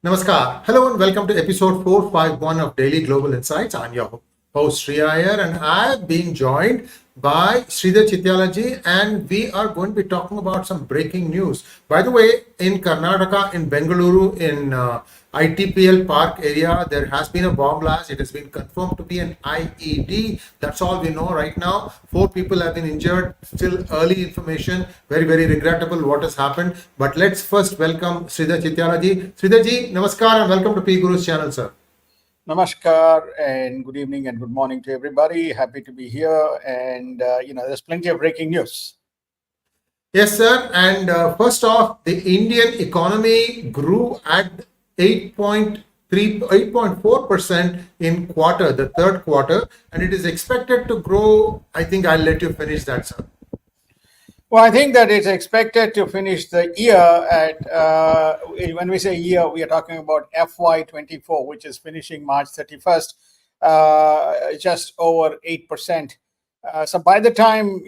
Namaskar. Hello and welcome to episode 451 of Daily Global Insights. I'm your host Sree Iyer and I've been joined by 𝗤𝙑 𝗤𝘆 and we are going to be talking about some breaking news. By the way, in Karnataka, in Bengaluru, in ITPL Park area, there has been a bomb blast. It has been confirmed to be an IED. That's all we know right now. 4 people have been injured. Still early information. Very, very regrettable what has happened. But let's first welcome 𝗤𝙑 𝗤𝘆. 𝗤𝙑 ji, namaskar and welcome to P Guru's channel, sir. Namaskar and good evening and good morning to everybody. Happy to be here. And, there's plenty of breaking news. Yes, sir. And first off, the Indian economy grew at 8.4% in the third quarter, and it is expected to grow. I think I'll let you finish that, sir. Well, I think that it's expected to finish the year at, when we say year, we are talking about FY24, which is finishing March 31st, just over 8%. So by the time,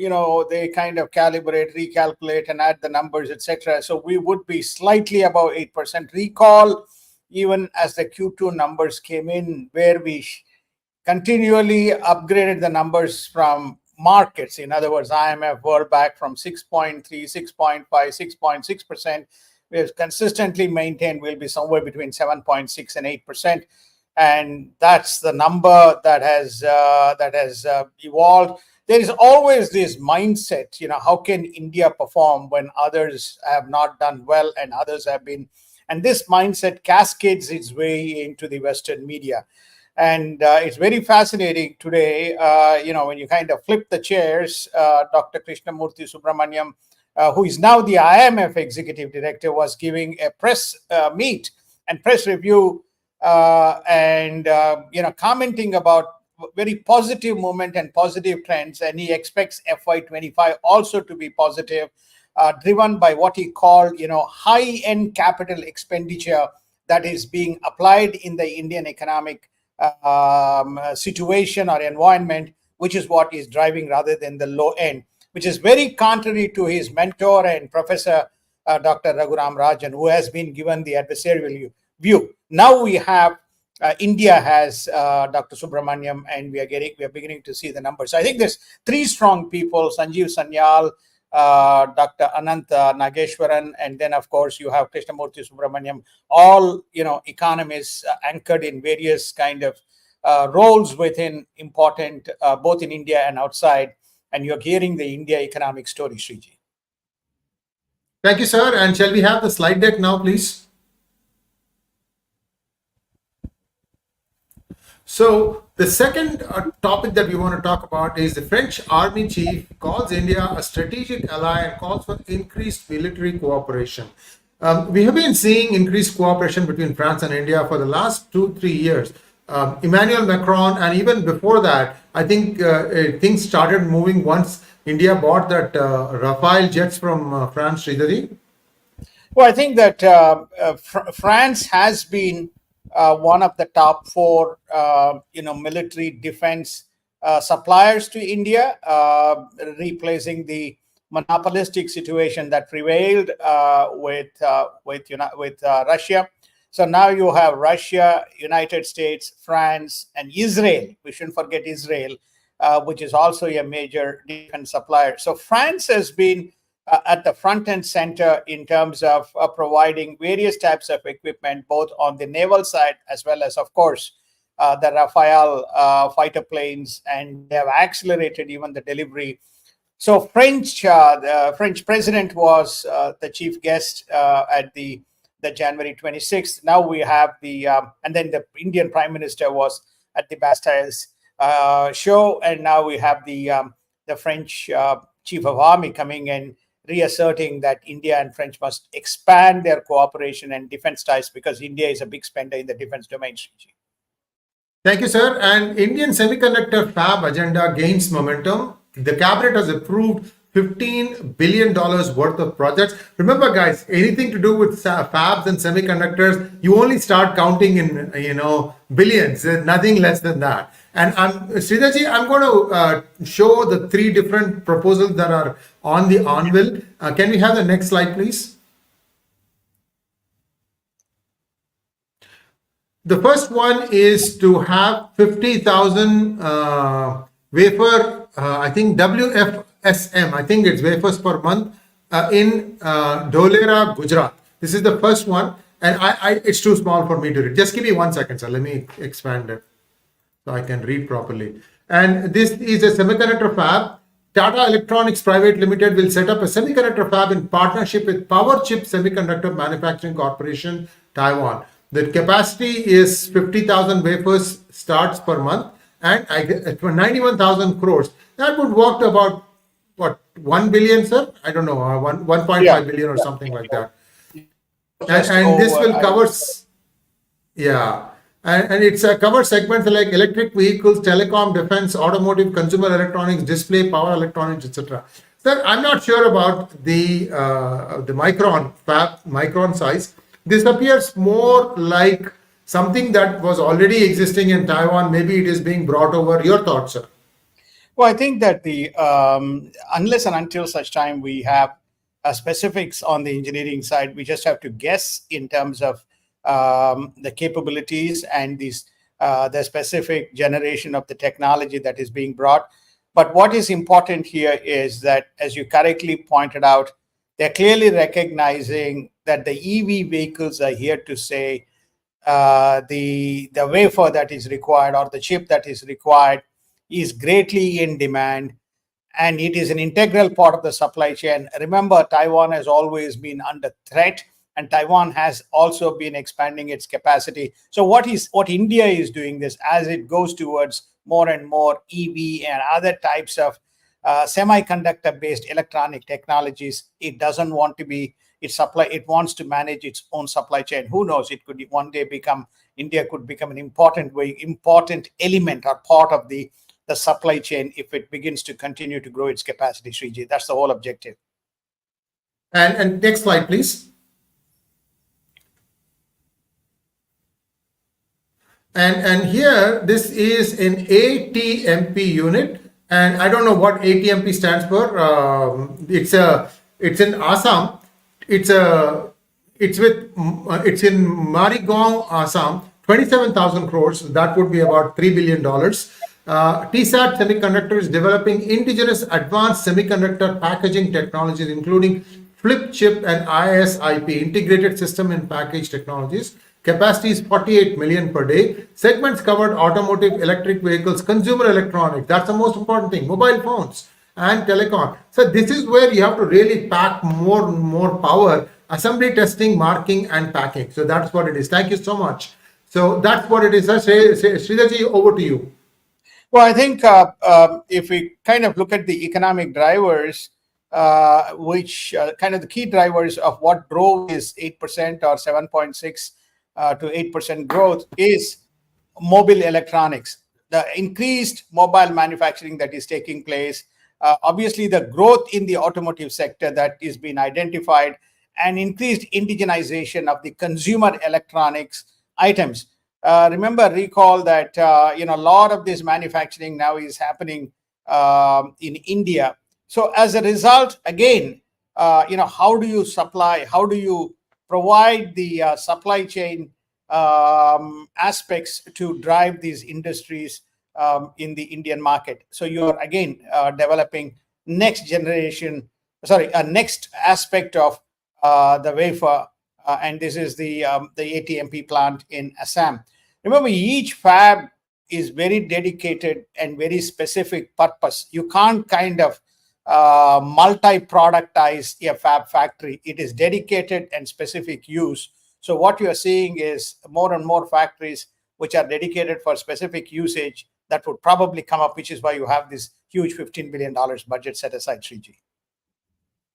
they kind of calibrate, recalculate and add the numbers, etc. So we would be slightly above 8%. Recall, even as the Q2 numbers came in, where we continually upgraded the numbers from markets. In other words, IMF World Bank from 6.3, 6.5, 6.6%. We have consistently maintained we'll be somewhere between 7.6 and 8%. And that's the number that has evolved. There is always this mindset, how can India perform when others have not done well and others have been, and this mindset cascades its way into the Western media. And it's very fascinating today, when you kind of flip the chairs, Dr. Krishnamurthy Subramaniam, who is now the IMF Executive Director, was giving a press meet and press review commenting about very positive moment and positive trends. And he expects FY25 also to be positive, driven by what he called, high-end capital expenditure that is being applied in the Indian economic situation or environment, which is what is driving rather than the low end, which is very contrary to his mentor and professor, Dr. Raghuram Rajan, who has been given the adversarial view. Now we have India has Dr. Subramaniam, and we are beginning to see the numbers. So I think there's 3 strong people: Sanjeev Sanyal, Dr. Anant Nageshwaran, and then of course you have Krishnamurthy Subramaniam, all economists anchored in various kind of roles within important both in India and outside, and you're hearing the India economic story, Sriji. Thank you, sir. And shall we have the slide deck now, please? So the second topic that we want to talk about is the French army chief calls India a strategic ally and calls for increased military cooperation. We have been seeing increased cooperation between France and India for the last 2-3 years. Emmanuel Macron, and even before that, I think things started moving once India bought that Rafale jets from France, 𝗤𝙑. Well, I think that France has been one of the top 4, military defense suppliers to India, replacing the monopolistic situation that prevailed with Russia. So now you have Russia, United States, France, and Israel. We shouldn't forget Israel, which is also a major defense supplier. So France has been at the front and center in terms of providing various types of equipment, both on the naval side as well as, of course, the Rafale fighter planes, and they have accelerated even the delivery. So the French president was the chief guest at the January 26th. Now we have and then the Indian Prime Minister was at the Bastille's show, and now we have the French chief of army coming in, reasserting that India and French must expand their cooperation and defense ties because India is a big spender in the defense domain. Thank you, sir. And Indian semiconductor fab agenda gains momentum. The cabinet has approved $15 billion worth of projects. Remember, guys, anything to do with fabs and semiconductors, you only start counting in, billions, nothing less than that. And 𝗤𝙑 ji, I'm going to show the 3 different proposals that are on the anvil. Can we have the next slide, please? The first one is to have 50,000 wafer, I think WFSM, I think it's wafers per month in 𝗤𝗫𝙤, Gujarat. This is the first one, and it's too small for me to read. Just give me 1 second, sir. Let me expand it so I can read properly. And this is a semiconductor fab. Tata Electronics Private Limited will set up a semiconductor fab in partnership with Powerchip Semiconductor Manufacturing Corporation, Taiwan. The capacity is 50,000 wafers starts per month, and for 91,000 crores. That would work to about, what, 1 billion, sir? I don't know, 1.5 billion or something like that. And this will cover, yeah. And it's cover segments like electric vehicles, telecom, defense, automotive, consumer electronics, display, power electronics, etc. Sir, I'm not sure about the micron size. This appears more like something that was already existing in Taiwan. Maybe it is being brought over. Your thoughts, sir? Well, I think that the unless and until such time we have specifics on the engineering side, we just have to guess in terms of the capabilities and the specific generation of the technology that is being brought. But what is important here is that, as you correctly pointed out, they're clearly recognizing that the EV vehicles are here to stay. The wafer that is required or the chip that is required is greatly in demand, and it is an integral part of the supply chain. Remember, Taiwan has always been under threat, and Taiwan has also been expanding its capacity. So what India is doing this as it goes towards more and more EV and other types of semiconductor based electronic technologies, it doesn't want to be it wants to manage its own supply chain. Who knows, it could one day India could become an important element or part of the supply chain if it begins to continue to grow its capacity, Sree. That's the whole objective. And next slide, please. And here, this is an ATMP unit, and I don't know what ATMP stands for. It's in Assam. It's in Marigaon, Assam. 27,000 crores. That would be about $3 billion. 𝗤𝙧𝙤𝙪 Semiconductor is developing indigenous advanced semiconductor packaging technologies, including flip chip and ISIP, integrated system and package technologies. Capacity is 48 million per day. Segments covered: automotive, electric vehicles, consumer electronics. That's the most important thing. Mobile phones and telecom. So this is where you have to really pack more power. Assembly, testing, marking, and packing. So that's what it is. Thank you so much. So that's what it is. Sridharji, over to you. Well, I think if we kind of look at the economic drivers, which kind of the key drivers of what drove is 8% or 7.6 to 8% growth is mobile electronics. The increased mobile manufacturing that is taking place, obviously the growth in the automotive sector that is being identified, and increased indigenization of the consumer electronics items. Recall that a lot of this manufacturing now is happening in India. So as a result, again, how do you supply? How do you provide the supply chain aspects to drive these industries in the Indian market? So you're again developing next aspect of the wafer, and this is the ATMP plant in Assam. Remember, each fab is very dedicated and very specific purpose. You can't kind of multi-productize a fab factory. It is dedicated and specific use. So what you are seeing is more and more factories which are dedicated for specific usage that would probably come up, which is why you have this huge $15 billion budget set aside, Sree.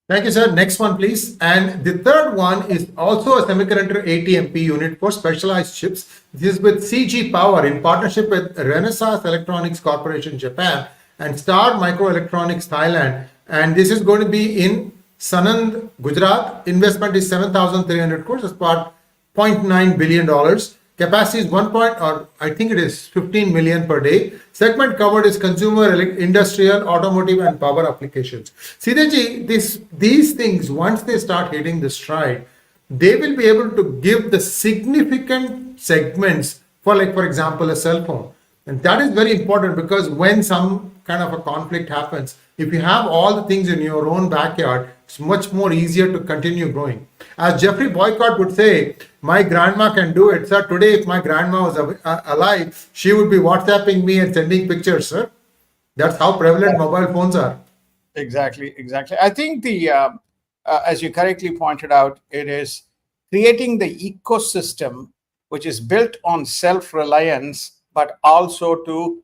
Thank you, sir. Next one, please. And the third one is also a semiconductor ATMP unit for specialized chips. This is with CG Power in partnership with Renesas Electronics Corporation, Japan, and Star Microelectronics, Thailand. And this is going to be in Sanand, Gujarat. Investment is 7,300 crores as part $0.9 billion. Capacity is 15 million per day. Segment covered is consumer, industrial, automotive, and power applications. Sridharji, these things, once they start hitting the stride, they will be able to give the significant segments for, like, for example, a cell phone. And that is very important, because when some kind of a conflict happens, if you have all the things in your own backyard, it's much more easier to continue growing. As 𝗣𝗼𝗼𝗅 Boycott would say, my grandma can do it, sir. Today, if my grandma was alive, she would be WhatsApping me and sending pictures, sir. That's how prevalent mobile phones are. Exactly. I think as you correctly pointed out, it is creating the ecosystem which is built on self-reliance, but also to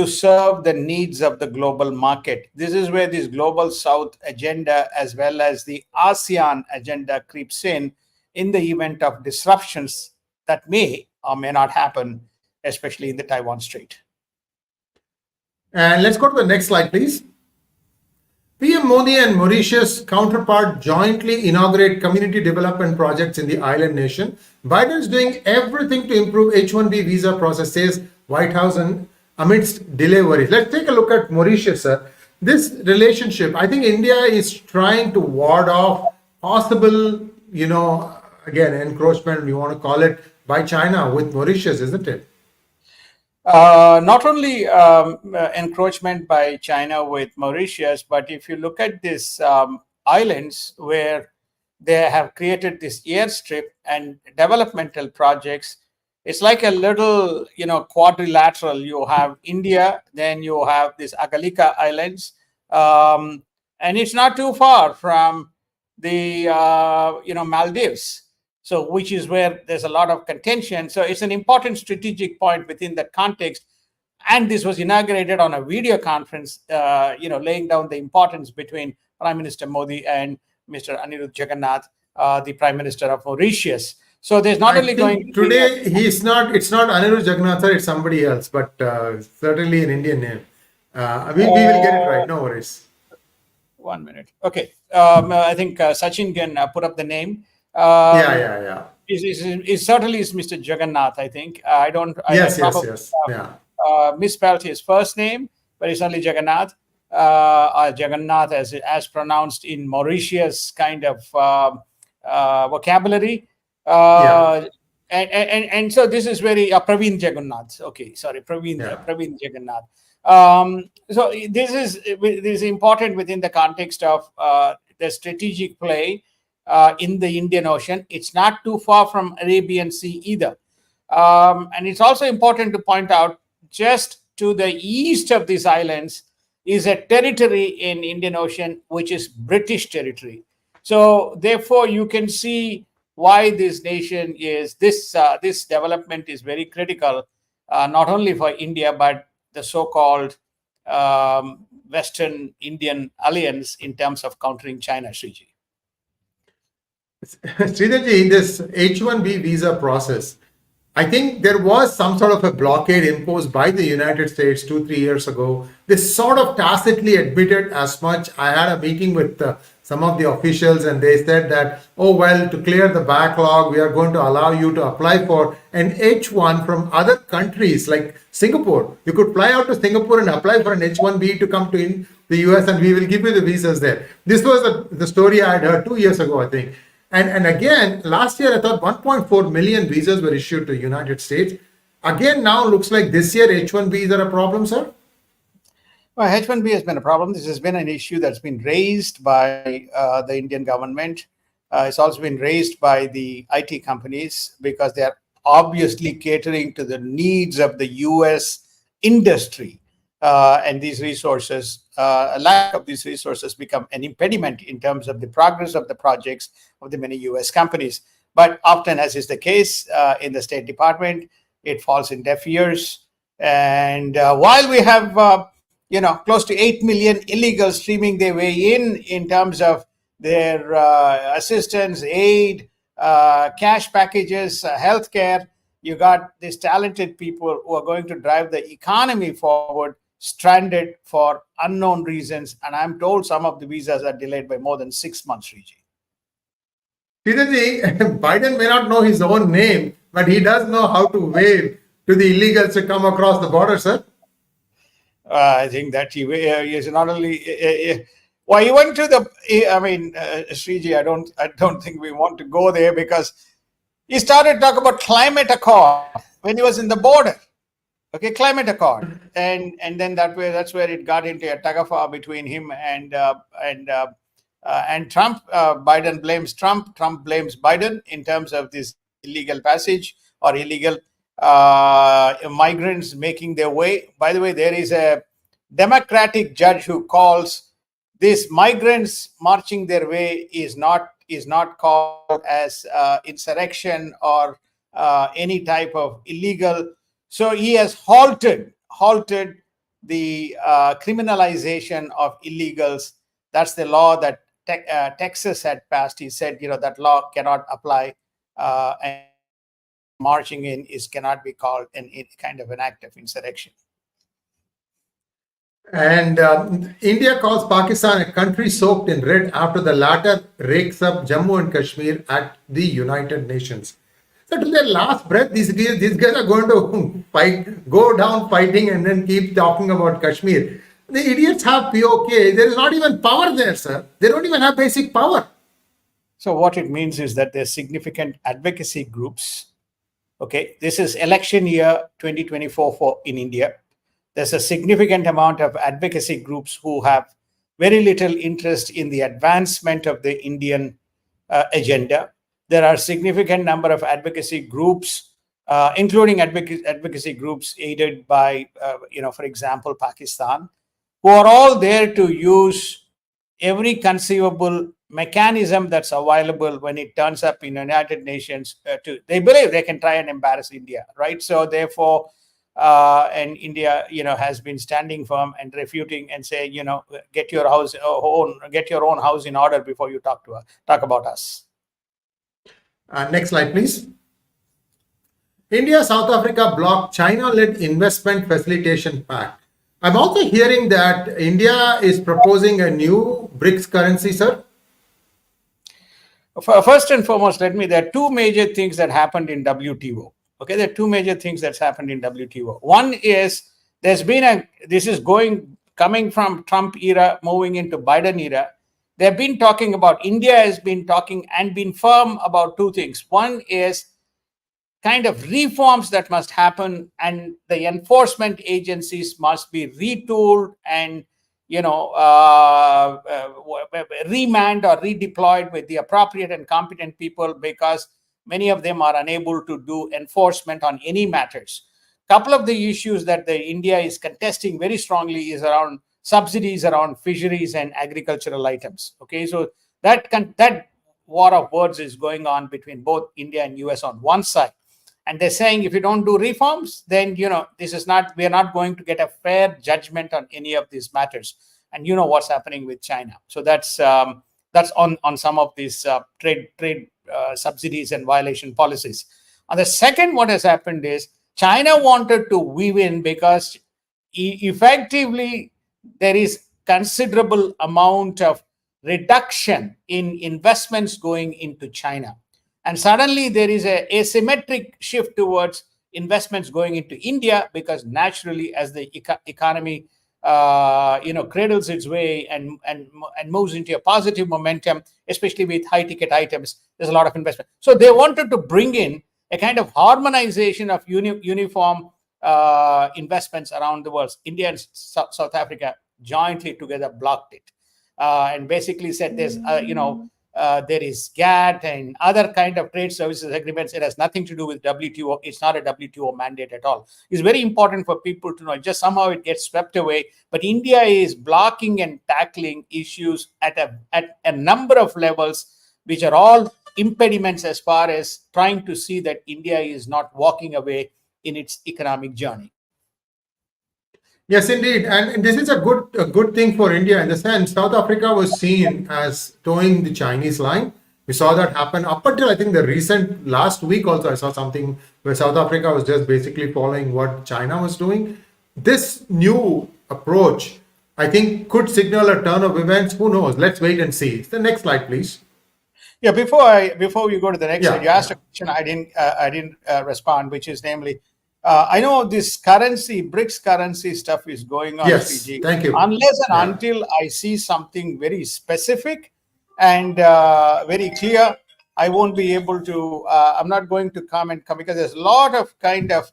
serve the needs of the global market. This is where this global South agenda, as well as the ASEAN agenda, creeps in the event of disruptions that may or may not happen, especially in the Taiwan Strait. And let's go to the next slide, please. PM Modi and Mauritius counterpart jointly inaugurate community development projects in the island nation. Biden is doing everything to improve H-1B visa process, says White House, and amidst delay worries. Let's take a look at Mauritius, sir. This relationship, I think India is trying to ward off possible, again, encroachment, we want to call it, by China with Mauritius, isn't it? Not only encroachment by China with Mauritius, but if you look at these islands where they have created this airstrip and developmental projects, it's like a little, quadrilateral. You have India, then you have these 𝗤𝗏𝗏 Islands, and it's not too far from the, Maldives. So, which is where there's a lot of contention. So it's an important strategic point within that context. And this was inaugurated on a video conference, laying down the importance between Prime Minister Modi and Mr. 𝗤𝙧𝙤𝙪, the Prime Minister of Mauritius. So there's not only going today, it's not 𝗤𝙧𝙤𝙁, sir, it's somebody else, but certainly an Indian name. We will get it right, no worries. 1 minute. Okay. I think Sachin can put up the name. Yeah. It certainly is Mr. 𝗤𝙧𝙤𝙁, I think. Yes. Yeah. Misspelled his first name, but it's only 𝗤𝙧𝙤𝙁. 𝗤𝙧𝙤 as pronounced in Mauritius kind of vocabulary. And so this is very Praveen Jagannath. Okay, sorry, Praveen Jagannath. So this is important within the context of the strategic play in the Indian Ocean. It's not too far from Arabian Sea either. And it's also important to point out, just to the east of these islands is a territory in Indian Ocean, which is British territory. So therefore, you can see why this nation is, this development is very critical, not only for India, but the so-called Western Indian Alliance in terms of countering China, Sree. Sridharji, in this H-1B visa process, I think there was some sort of a blockade imposed by the United States 2-3 years ago. They sort of tacitly admitted as much. I had a meeting with some of the officials, and they said that, oh, well, to clear the backlog, we are going to allow you to apply for an H-1 from other countries like Singapore. You could fly out to Singapore and apply for an H-1B to come to the US, and we will give you the visas there. This was the story I had heard 2 years ago, I think. And again, last year, I thought 1.4 million visas were issued to the United States. Again, now looks like this year H-1Bs are a problem, sir? Well, H-1B has been a problem. This has been an issue that's been raised by the Indian government. It's also been raised by the IT companies, because they are obviously catering to the needs of the US industry. And these resources, a lack of these resources become an impediment in terms of the progress of the projects of the many US companies. But often, as is the case in the State Department, it falls in deaf ears. And while we have, close to 8 million illegals streaming their way in terms of their assistance, aid, cash packages, healthcare, you got these talented people who are going to drive the economy forward, stranded for unknown reasons. And I'm told some of the visas are delayed by more than 6 months, Sree. Biden may not know his own name, but he does know how to wave to the illegals to come across the border, sir. I think that he is not only, Well, he went to Sree, I don't think we want to go there, because he started talking about climate accord when he was in the border. Okay, climate accord, and then that's where it got into a tug of war between him and Trump. Biden blames Trump. Trump blames Biden in terms of this illegal passage or illegal migrants making their way. By the way, there is a Democratic judge who calls these migrants marching their way is not called as insurrection or any type of illegal. So he has halted the criminalization of illegals. That's the law that Texas had passed. He said, that law cannot apply, and marching in cannot be called any kind of an act of insurrection. And India calls Pakistan a country soaked in red after the latter rakes up Jammu and Kashmir at the United Nations. So to their last breath, these guys are going to go down fighting and then keep talking about Kashmir. The idiots have POK. There is not even power there, sir. They don't even have basic power. So what it means is that there's significant advocacy groups. Okay, this is election year 2024 in India. There's a significant amount of advocacy groups who have very little interest in the advancement of the Indian agenda. There are significant number of advocacy groups, including advocacy groups aided by, for example, Pakistan, who are all there to use every conceivable mechanism that's available when it turns up in the United Nations. They believe they can try and embarrass India, right? So therefore, and India, has been standing firm and refuting and say, get your own house in order before you talk about us. Next slide, please. India, South Africa block China-led investment facilitation pact. I'm also hearing that India is proposing a new BRICS currency, sir. First and foremost, there are two major things that happened in WTO. Okay, there are two major things that's happened in WTO. One is coming from Trump era, moving into Biden era. They've been talking about, India has been talking and been firm about two things. One is kind of reforms that must happen, and the enforcement agencies must be retooled and remanded or redeployed with the appropriate and competent people, because many of them are unable to do enforcement on any matters. Couple of the issues that India is contesting very strongly is around subsidies around fisheries and agricultural items. Okay, so that war of words is going on between both India and US on one side, and they're saying if you don't do reforms, then we are not going to get a fair judgment on any of these matters. And what's happening with China. So that's on some of these trade subsidies and violation policies. And the second, what has happened is China wanted to weave in, because effectively there is considerable amount of reduction in investments going into China. And suddenly there is a asymmetric shift towards investments going into India, because naturally as the economy cradles its way and moves into a positive momentum, especially with high ticket items, there's a lot of investment. So they wanted to bring in a kind of harmonization of uniform investments around the world. India and South Africa jointly together blocked it, and basically said there's there is GATT and other kind of trade services agreements. It has nothing to do with WTO. It's not a WTO mandate at all. It's very important for people to know. Just somehow it gets swept away. But India is blocking and tackling issues at a number of levels, which are all impediments as far as trying to see that India is not walking away in its economic journey. Yes, indeed. And this is a good thing for India in the sense South Africa was seen as towing the Chinese line. We saw that happen up until I think the recent last week also I saw something where South Africa was just basically following what China was doing. This new approach, I think, could signal a turn of events. Who knows? Let's wait and see. The next slide, please. Yeah, before we go to the next slide, you asked a question I didn't respond, which is namely, I know this currency, BRICS currency stuff is going on, Yes, Sree. thank you. Unless and Yeah. until I see something very specific and very clear, I won't be able to, I'm not going to comment because there's a lot of kind of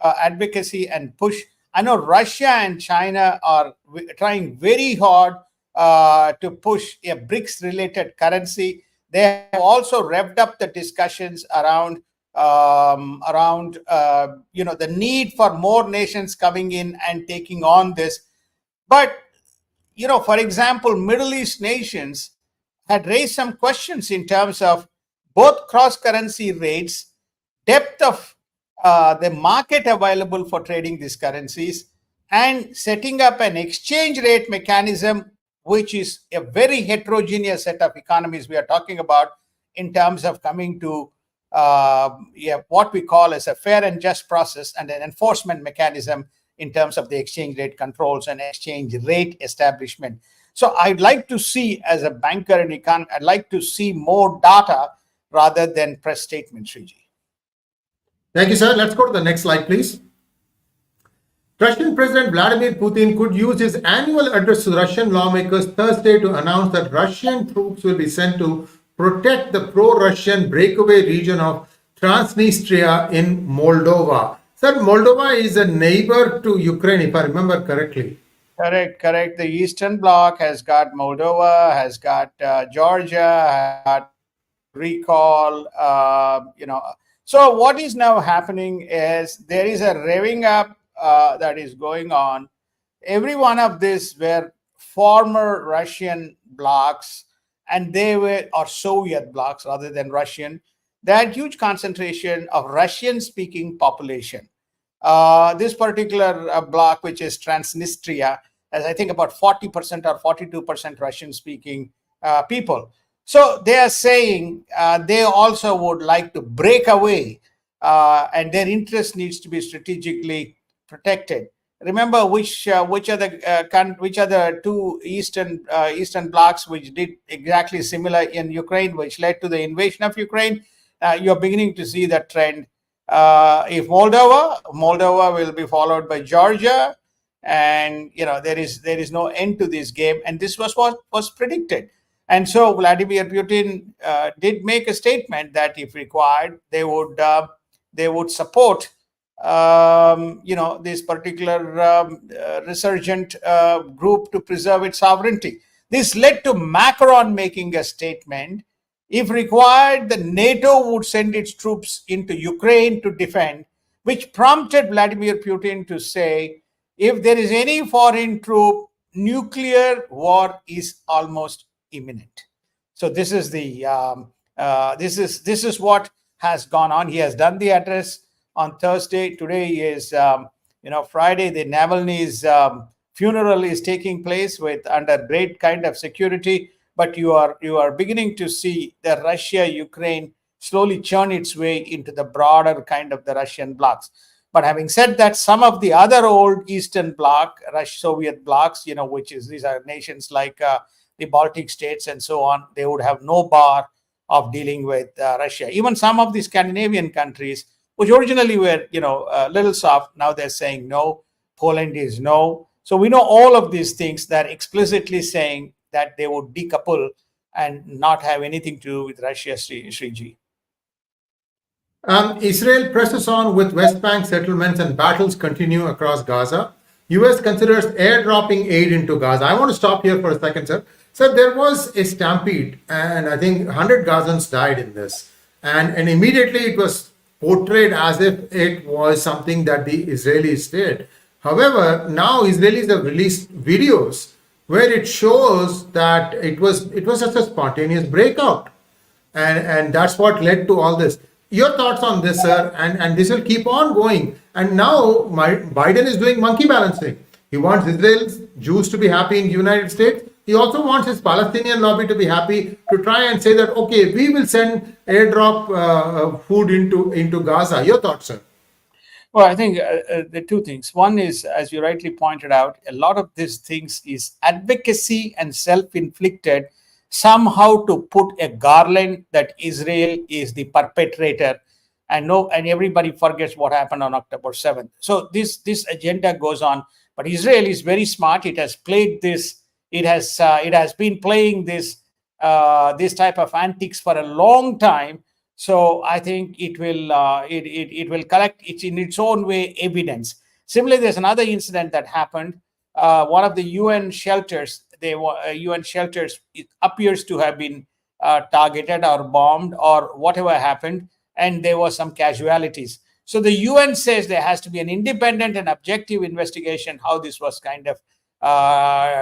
advocacy and push. I know Russia and China are trying very hard to push a BRICS related currency. They have also revved up the discussions around the need for more nations coming in and taking on this. But for example, Middle East nations had raised some questions in terms of both cross currency rates, depth of the market available for trading these currencies, and setting up an exchange rate mechanism, which is a very heterogeneous set of economies we are talking about in terms of coming to what we call as a fair and just process and an enforcement mechanism in terms of the exchange rate controls and exchange rate establishment. So I'd like to see, as a banker and economist, I'd like to see more data rather than press statements, Sree. Thank you, sir. Let's go to the next slide, please. Russian President Vladimir Putin could use his annual address to Russian lawmakers Thursday to announce that Russian troops will be sent to protect the pro-Russian breakaway region of Transnistria in Moldova. Sir, Moldova is a neighbor to Ukraine, if I remember correctly. Correct. The Eastern Bloc has got Moldova, has got Georgia, has got recall, So what is now happening is there is a revving up that is going on. Every one of these were former Russian blocs, and they were, or Soviet blocs rather than Russian. They had huge concentration of Russian-speaking population. This particular bloc, which is Transnistria, has I think about 40% or 42% Russian-speaking people. So they are saying they also would like to break away, and their interest needs to be strategically protected. Remember which are the two eastern blocs which did exactly similar in Ukraine, which led to the invasion of Ukraine. You're beginning to see that trend. If Moldova will be followed by Georgia, and there is no end to this game, and this was what was predicted. And so Vladimir Putin did make a statement that if required, they would support this particular resurgent group to preserve its sovereignty. This led to Macron making a statement. If required, the NATO would send its troops into Ukraine to defend, which prompted Vladimir Putin to say, if there is any foreign troop, nuclear war is almost imminent. So this is the this is what has gone on. He has done the address on Thursday. Today is Friday. The Navalny's funeral is taking place under great kind of security. But you are beginning to see the Russia-Ukraine slowly churn its way into the broader kind of the Russian blocs. But having said that, some of the other old Eastern Bloc, Soviet blocs, these are nations like the Baltic states and so on, they would have no bar of dealing with Russia. Even some of the Scandinavian countries, which originally were, a little soft, now they're saying no. Poland is no. So we know all of these things. They're explicitly saying that they would decouple and not have anything to do with Russia, Sree. Israel presses on with West Bank settlements and battles continue across Gaza. US considers airdropping aid into Gaza. I want to stop here for a second, sir. So there was a stampede, and I think 100 Gazans died in this. And immediately it was portrayed as if it was something that the Israelis did. However, now Israelis have released videos where it shows that it was just a spontaneous breakout. And that's what led to all this. Your thoughts on this, sir? And this will keep on going. And now Biden is doing monkey balancing. He wants Israel's Jews to be happy in the United States. He also wants his Palestinian lobby to be happy, to try and say that, okay, we will send airdrop food into Gaza. Your thoughts, sir? Well, I think there are two things. One is, as you rightly pointed out, a lot of these things is advocacy and self-inflicted, somehow to put a garland that Israel is the perpetrator and everybody forgets what happened on October 7th. So this agenda goes on, but Israel is very smart. It has played this. It has been playing this type of antics for a long time. So I think it will collect in its own way evidence. Similarly, there's another incident that happened. One of the UN shelters, UN shelters, it appears to have been targeted or bombed or whatever happened, and there were some casualties. So the UN says there has to be an independent and objective investigation how this was kind of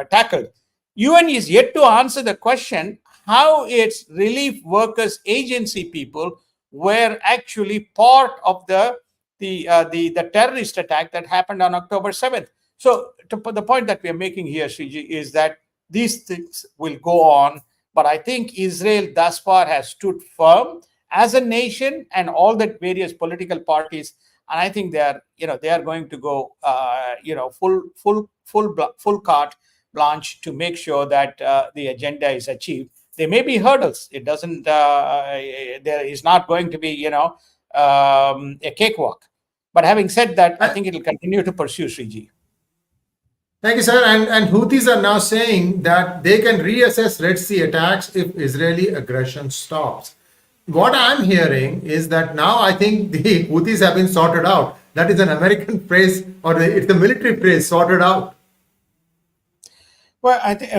tackled. UN is yet to answer the question how its relief workers agency people were actually part of the terrorist attack that happened on October 7th. So the point that we are making here, Sree, is that these things will go on, but I think Israel thus far has stood firm as a nation and all the various political parties, and I think they are going to go full carte blanche to make sure that the agenda is achieved. There may be hurdles. It doesn't. There is not going to be a cakewalk. But having said that, I think it will continue to pursue, Sree. Thank you, sir. And Houthis are now saying that they can reassess Red Sea attacks if Israeli aggression stops. What I'm hearing is that now I think the Houthis have been sorted out. That is an American phrase, or it's the military phrase, sorted out. Well, I think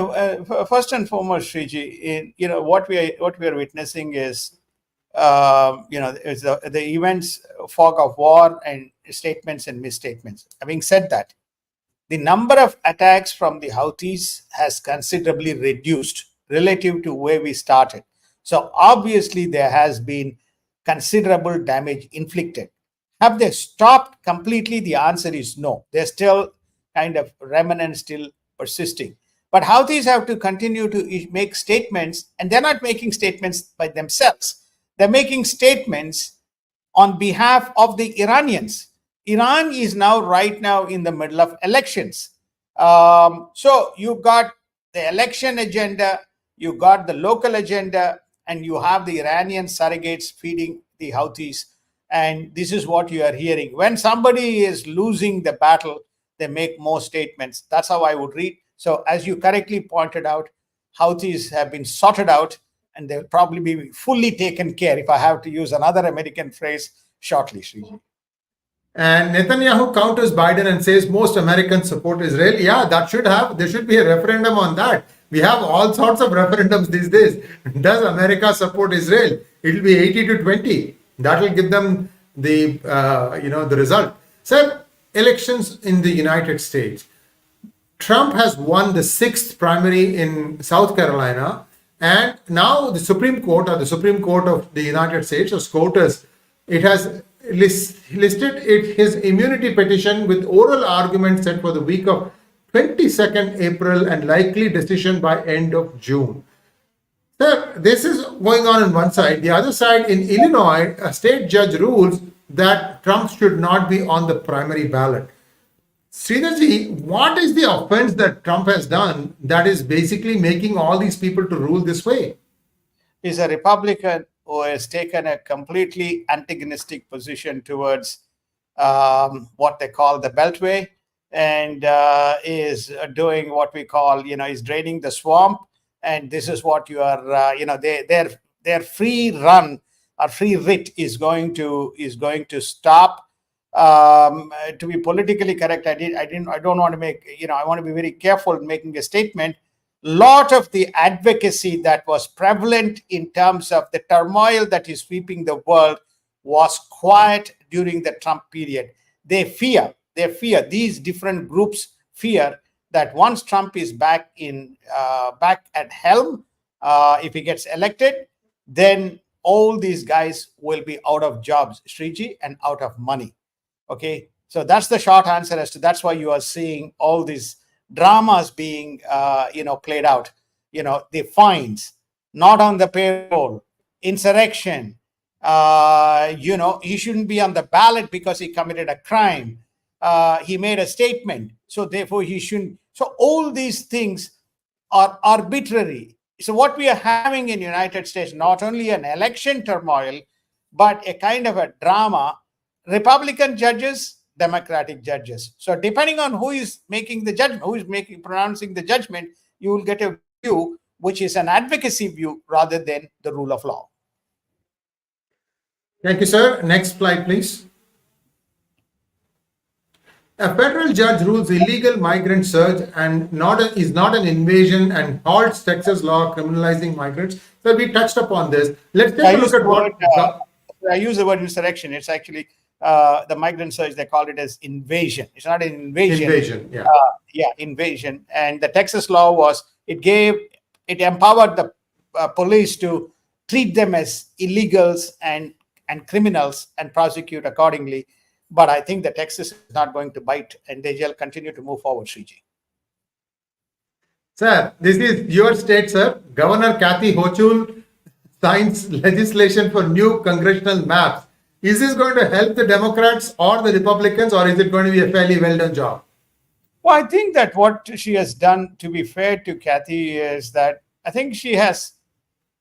first and foremost, Sree, what we are witnessing is is the events, fog of war, and statements and misstatements. Having said that, the number of attacks from the Houthis has considerably reduced relative to where we started. So obviously there has been considerable damage inflicted. Have they stopped completely? The answer is no. There's still kind of remnants still persisting. But Houthis have to continue to make statements, and they're not making statements by themselves. They're making statements on behalf of the Iranians. Iran is right now in the middle of elections. So you've got the election agenda, you've got the local agenda, and you have the Iranian surrogates feeding the Houthis. And this is what you are hearing. When somebody is losing the battle, they make more statements. That's how I would read. So as you correctly pointed out, Houthis have been sorted out, and they'll probably be fully taken care, if I have to use another American phrase, shortly, Sree. And Netanyahu counters Biden and says most Americans support Israel. Yeah, there should be a referendum on that. We have all sorts of referendums these days. Does America support Israel? It will be 80 to 20. That will give them the result. Sir, elections in the United States. Trump has won the 6th primary in South Carolina, and now the Supreme Court, or the Supreme Court of the United States, or SCOTUS, it has listed his immunity petition with oral argument set for the week of 22nd April and likely decision by end of June. Sir, this is going on one side. The other side, in Illinois, a state judge rules that Trump should not be on the primary ballot. Sridharji, what is the offense that Trump has done that is basically making all these people to rule this way? He's a Republican who has taken a completely antagonistic position towards what they call the Beltway, and is doing what we call, is draining the swamp. And this is what you are, their free run or free writ is going to stop. To be politically correct, I don't want to make, I want to be very careful in making a statement. Lot of the advocacy that was prevalent in terms of the turmoil that is sweeping the world was quiet during the Trump period. They fear, these different groups fear that once Trump is back at helm, if he gets elected, then all these guys will be out of jobs, Sree, and out of money. Okay, so that's the short answer as to that's why you are seeing all these dramas being played out. The fines, not on the payroll, insurrection, he shouldn't be on the ballot because he committed a crime. He made a statement, so therefore he shouldn't. So all these things are arbitrary. So what we are having in United States, not only an election turmoil, but a kind of a drama. Republican judges, Democratic judges. So depending on who is making the judgment, who is pronouncing the judgment, you will get a view which is an advocacy view rather than the rule of law. Thank you, sir. Next slide, please. A federal judge rules illegal migrant surge and is not an invasion and halts Texas law criminalizing migrants. So we touched upon this. Let's take a look at what... I use the word insurrection. It's actually the migrant surge, they called it as invasion. It's not an invasion. Invasion, yeah. Invasion. And the Texas law was, it empowered the police to treat them as illegals and criminals and prosecute accordingly. But I think the Texas is not going to bite, and they shall continue to move forward, Sree. Sir, this is your state, sir. Governor 𝗤𝗎𝗿 𝗏𝗁 signs legislation for new congressional maps. Is this going to help the Democrats or the Republicans, or is it going to be a fairly well-done job? Well, I think that what she has done, to be fair to 𝗤𝗎𝗿, is that I think she has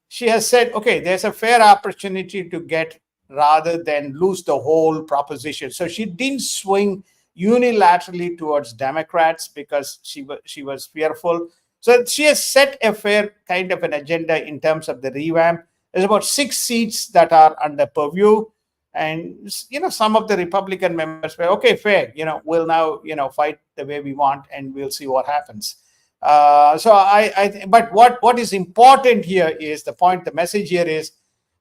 said, okay, there's a fair opportunity to get rather than lose the whole proposition. So she didn't swing unilaterally towards Democrats because she was fearful. So she has set a fair kind of an agenda in terms of the revamp. There's about 6 seats that are under purview. And, some of the Republican members were, okay, fair, we'll now, fight the way we want and we'll see what happens. But what is important here is the message here is,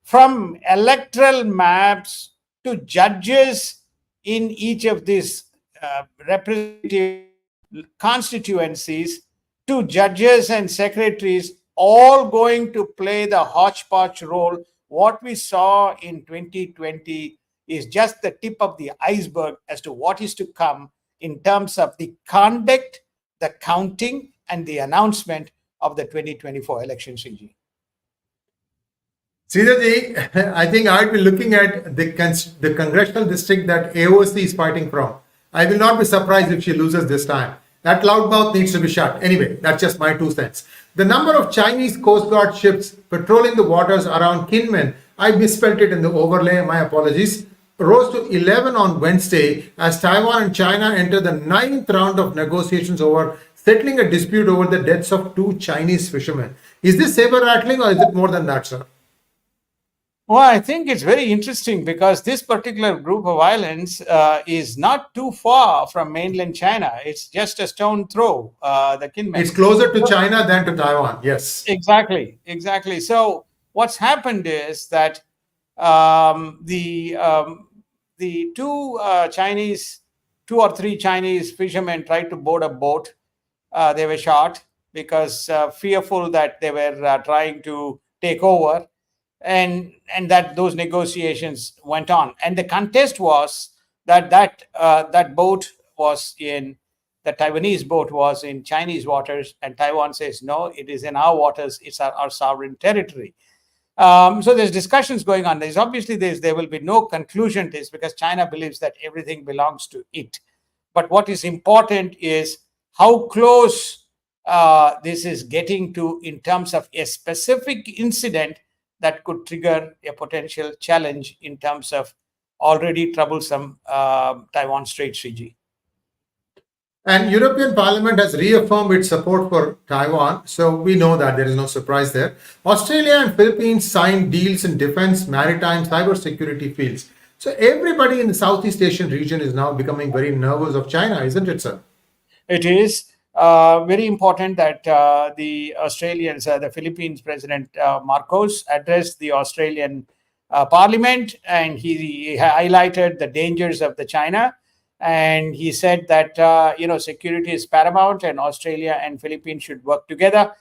from electoral maps to judges in each of these representative constituencies, to judges and secretaries, all going to play the hodgepodge role. What we saw in 2020 is just the tip of the iceberg as to what is to come in terms of the conduct, the counting, and the announcement of the 2024 election, Sree. Sridharji, I think I'll be looking at the congressional district that AOC is fighting from. I will not be surprised if she loses this time. That loudmouth needs to be shut. Anyway, that's just my 2 cents. The number of Chinese Coast Guard ships patrolling the waters around Kinman, I misspelled it in the overlay, my apologies, rose to 11 on Wednesday as Taiwan and China enter the 9th round of negotiations over settling a dispute over the deaths of 2 Chinese fishermen. Is this saber-rattling or is it more than that, sir? Well, I think it's very interesting because this particular group of islands is not too far from mainland China. It's just a stone throw, the Kinman. It's closer to China than to Taiwan, yes. Exactly. So what's happened is that the 2 or 3 Chinese fishermen tried to board a boat. They were shot because fearful that they were trying to take over. And that those negotiations went on, and the contest was that boat was in the Taiwanese boat was in Chinese waters, and Taiwan says no, it is in our waters, it's our sovereign territory. So there's discussions going on. There will be no conclusion to this because China believes that everything belongs to it. But what is important is how close this is getting to in terms of a specific incident that could trigger a potential challenge in terms of already troublesome Taiwan Strait, Sree. And European Parliament has reaffirmed its support for Taiwan, so we know that there is no surprise there. Australia and Philippines signed deals in defense, maritime, cyber security fields. So everybody in the Southeast Asian region is now becoming very nervous of China, isn't it, sir? It is. Very important that the Australians, the Philippines President Marcos addressed the Australian Parliament, and he highlighted the dangers of the China, and he said that security is paramount, and Australia and Philippines should work together.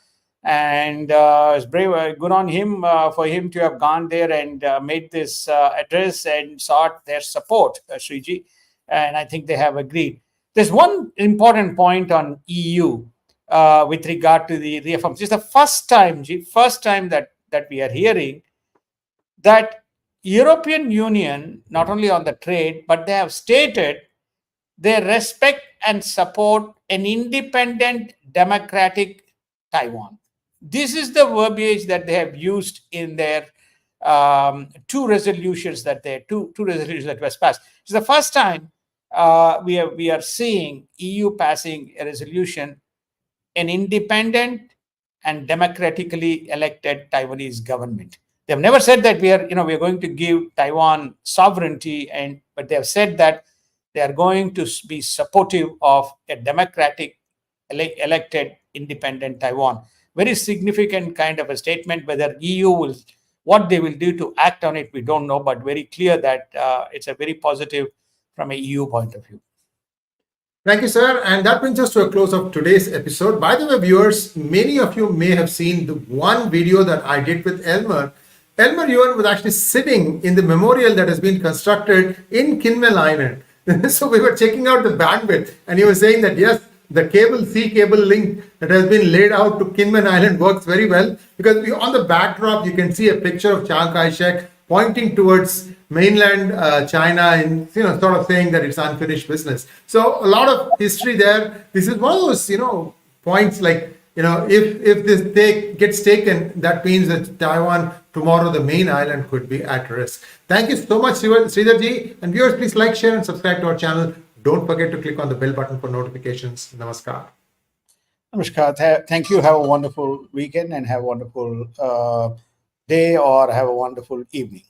And it's brave, good on him for him to have gone there and made this address and sought their support, Sree. And I think they have agreed. There's one important point on EU with regard to the reaffirmation. It's the first time that we are hearing that European Union, not only on the trade, but they have stated they respect and support an independent, democratic Taiwan. This is the verbiage that they have used in their two resolutions that was passed. It's the first time we are seeing EU passing a resolution, an independent and democratically elected Taiwanese government. They've never said that we are going to give Taiwan sovereignty, but they have said that they are going to be supportive of a democratic elected independent Taiwan. Very significant kind of a statement. Whether EU what they will do to act on it, we don't know, but very clear that it's a very positive from a EU point of view. Thank you, sir. And that brings us to a close of today's episode. By the way, viewers, many of you may have seen the one video that I did with 𝗟𝗛. 𝗟𝗛 Yuan was actually sitting in the memorial that has been constructed in Kinman Island. So we were checking out the bandwidth, and he was saying that, yes, the cable link that has been laid out to Kinman Island works very well, because on the backdrop, you can see a picture of Chiang Kai-shek pointing towards mainland China and sort of saying that it's unfinished business. So a lot of history there. This is one of those points like if this gets taken, that means that Taiwan tomorrow, the main island, could be at risk. Thank you so much, Sridharji, and viewers, please like, share, and subscribe to our channel. Don't forget to click on the bell button for notifications. Namaskar. Namaskar. Thank you. Have a wonderful weekend and have a wonderful day, or have a wonderful evening.